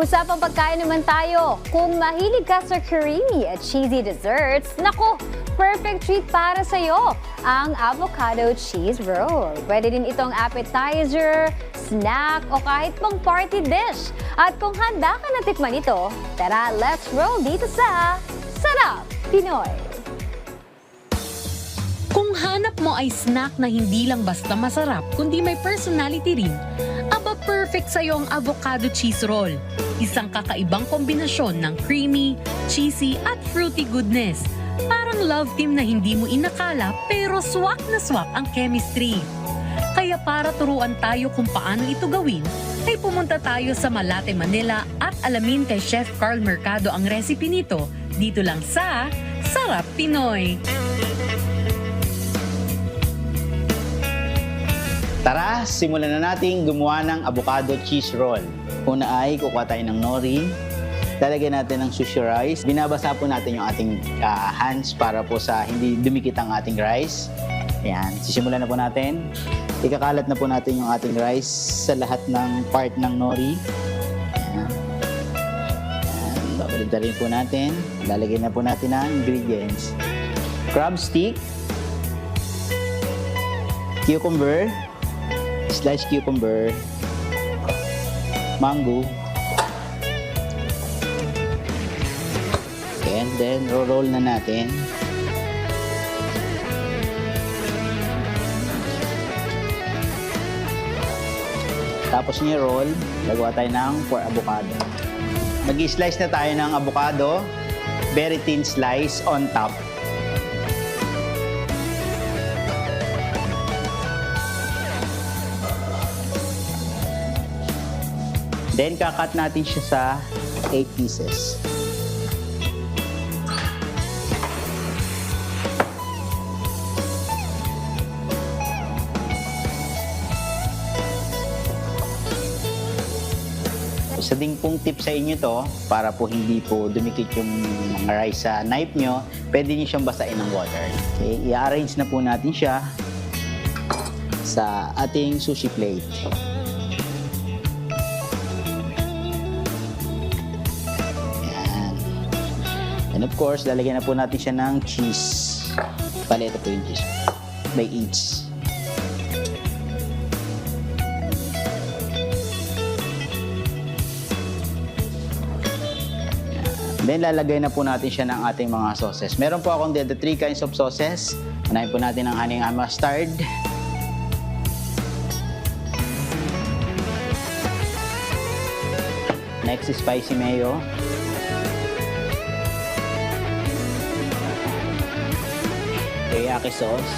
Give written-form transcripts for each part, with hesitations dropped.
Usapang pagkain naman tayo. Kung mahilig ka sa creamy at cheesy desserts, nako, perfect treat para sa'yo ang avocado cheese roll. Pwede din itong appetizer, snack o kahit pang party dish. At kung handa ka na tikman ito, tara, let's roll dito sa Sarap Pinoy! Kung hanap mo ay snack na hindi lang basta masarap, kundi may personality rin, aba perfect sa'yo ang avocado cheese roll. Isang kakaibang kombinasyon ng creamy, cheesy at fruity goodness. Parang love team na hindi mo inakala pero swak na swak ang chemistry. Kaya para turuan tayo kung paano ito gawin, ay pumunta tayo sa Malate, Manila at alamin kay Chef Carl Mercado ang recipe nito dito lang sa Sarap Pinoy. Tara, simulan na natin gumawa ng avocado cheese roll. Una ay kukuha tayo ng nori. Lalagyan natin ng sushi rice. Binabasa po natin yung ating hands para po sa hindi dumikit ang ating rice. Ayan, sisimulan na po natin. Ikakalat na po natin yung ating rice sa lahat ng part ng nori. Ayan. Ayan, babalitarin po natin. Lalagyan na po natin ang ingredients. Crab stick, cucumber, sliced cucumber, mango, and then roll na natin. Tapos niya roll, gagawa tayo ng for avocado. Mag-i-slice na tayo ng avocado, very thin slice on top. Then, kakat natin siya sa 8 pieces. Isa ding pong tip sa inyo to, para po hindi po dumikit yung mga rice sa knife nyo, pwede nyo siyang basain ng water. Okay, i-arrange na po natin siya sa ating sushi plate. And of course, lalagyan na po natin siya ng cheese. Bale, ito po yung cheese. By each. Then, lalagay na po natin siya ng ating mga sauces. Meron po akong dito 3 kinds of sauces. Unahin po natin ang honey and mustard. Next is spicy mayo. Teriyaki sauce.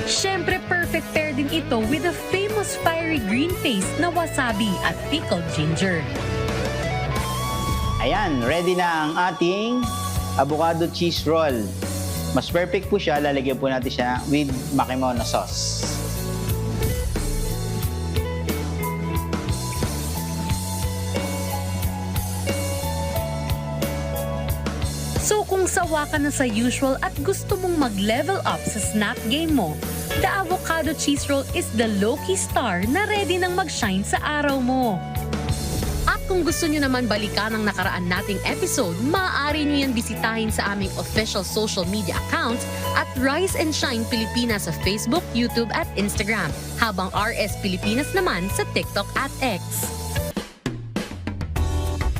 Siyempre perfect pair din ito with the famous fiery green paste na wasabi at pickled ginger. Ayan, ready na ang ating avocado cheese roll. Mas perfect po siya, lalagyan po natin siya with makimono sauce. So kung sawa ka na sa usual at gusto mong mag-level up sa snack game mo, the avocado cheese roll is the low-key star na ready nang mag-shine sa araw mo. At kung gusto nyo naman balikan ang nakaraan nating episode, maaari nyo yan bisitahin sa aming official social media accounts at Rise and Shine Pilipinas sa Facebook, YouTube at Instagram, habang RS Pilipinas naman sa TikTok at X.